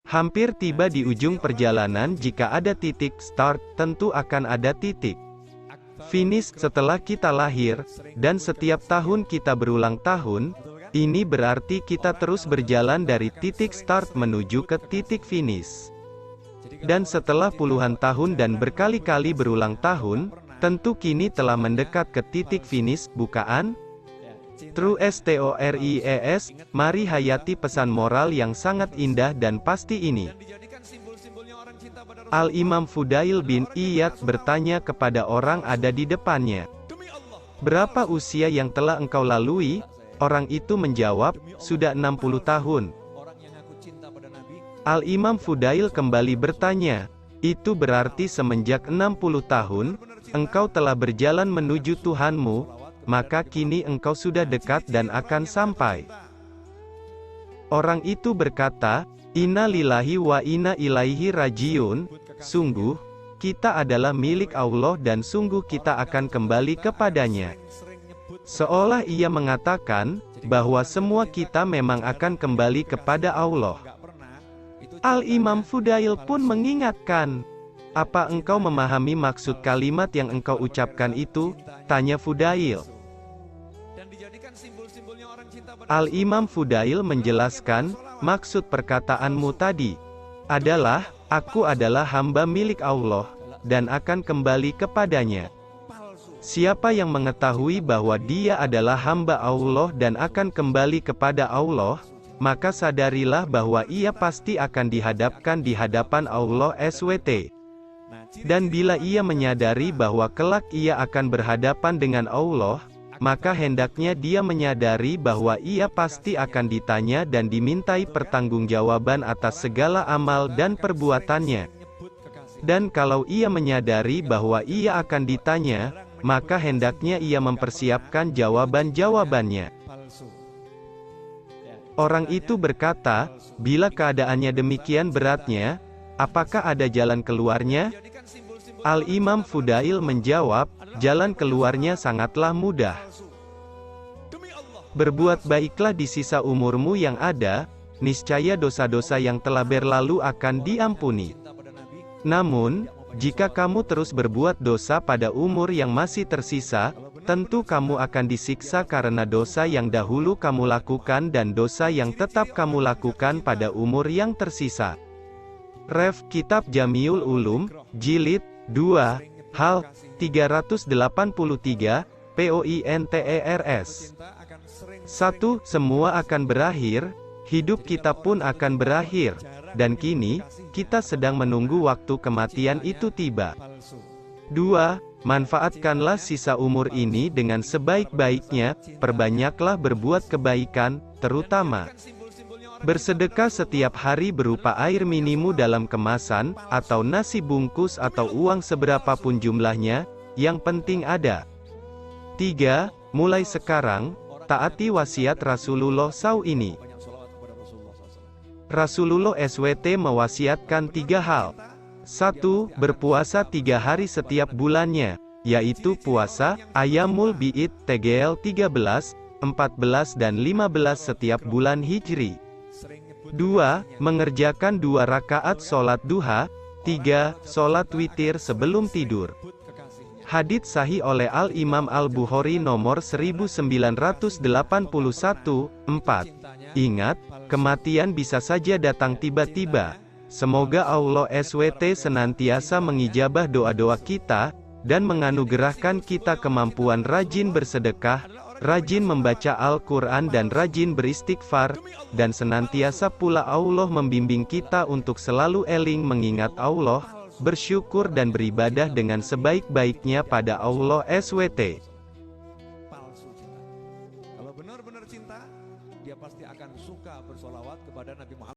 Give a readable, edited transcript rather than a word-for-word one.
Hampir tiba di ujung perjalanan. Jika ada titik start, tentu akan ada titik finish setelah kita lahir, dan setiap tahun kita berulang tahun. Ini berarti kita terus berjalan dari titik start menuju ke titik finish. Dan setelah puluhan tahun dan berkali-kali berulang tahun, tentu kini telah mendekat ke titik finish, bukan? True stories, mari hayati pesan moral yang sangat indah dan pasti ini. Al-Imam Fudail bin Iyad bertanya kepada orang ada di depannya, "Berapa usia yang telah engkau lalui?" Orang itu menjawab, "Sudah 60 tahun." Al-Imam Fudail kembali bertanya, "Itu berarti semenjak 60 tahun, engkau telah berjalan menuju Tuhanmu, maka kini engkau sudah dekat dan akan sampai." Orang itu berkata, "Inna lillahi wa inna ilaihi rajiun." Sungguh, kita adalah milik Allah dan sungguh kita akan kembali kepadanya. Seolah ia mengatakan, bahwa semua kita memang akan kembali kepada Allah. Al-Imam Fudail pun mengingatkan, "Apa engkau memahami maksud kalimat yang engkau ucapkan itu?" tanya Fudail. Al-Imam Fudail menjelaskan, "Maksud perkataanmu tadi adalah, aku adalah hamba milik Allah, dan akan kembali kepadanya. Siapa yang mengetahui bahwa dia adalah hamba Allah dan akan kembali kepada Allah, maka sadarilah bahwa ia pasti akan dihadapkan di hadapan Allah SWT. Dan bila ia menyadari bahwa kelak ia akan berhadapan dengan Allah, maka hendaknya dia menyadari bahwa ia pasti akan ditanya dan dimintai pertanggungjawaban atas segala amal dan perbuatannya. Dan kalau ia menyadari bahwa ia akan ditanya, maka hendaknya ia mempersiapkan jawaban-jawabannya." Orang itu berkata, "Bila keadaannya demikian beratnya, apakah ada jalan keluarnya?" Al-Imam Fudail menjawab, "Jalan keluarnya sangatlah mudah. Berbuat baiklah di sisa umurmu yang ada, niscaya dosa-dosa yang telah berlalu akan diampuni. Namun, jika kamu terus berbuat dosa pada umur yang masih tersisa, tentu kamu akan disiksa karena dosa yang dahulu kamu lakukan dan dosa yang tetap kamu lakukan pada umur yang tersisa." Ref. Kitab Jamiul Ulum, Jilid 2, hal 383, POINTERS. 1. Semua akan berakhir, hidup kita pun akan berakhir, dan kini, kita sedang menunggu waktu kematian itu tiba. 2. Manfaatkanlah sisa umur ini dengan sebaik-baiknya, perbanyaklah berbuat kebaikan, terutama bersedekah setiap hari berupa air minimum dalam kemasan, atau nasi bungkus atau uang seberapapun jumlahnya, yang penting ada. 3. Mulai sekarang, taati wasiat Rasulullah SAW ini. Rasulullah SWT mewasiatkan 3 hal. 1. Berpuasa 3 hari setiap bulannya, yaitu puasa Ayyamul Bid tanggal 13, 14 dan 15 setiap bulan Hijri. 2. Mengerjakan 2 rakaat sholat duha. 3. Sholat witir sebelum tidur. Hadits sahih oleh Al-Imam Al-Bukhari nomor 1981, 4. Ingat, kematian bisa saja datang tiba-tiba. Semoga Allah SWT senantiasa mengijabah doa-doa kita, dan menganugerahkan kita kemampuan rajin bersedekah, rajin membaca Al-Quran dan rajin beristighfar, dan senantiasa pula Allah membimbing kita untuk selalu eling mengingat Allah, bersyukur dan beribadah dengan sebaik-baiknya pada Allah SWT. Kalau benar-benar cinta, dia pasti akan suka bersolawat kepada Nabi Muhammad.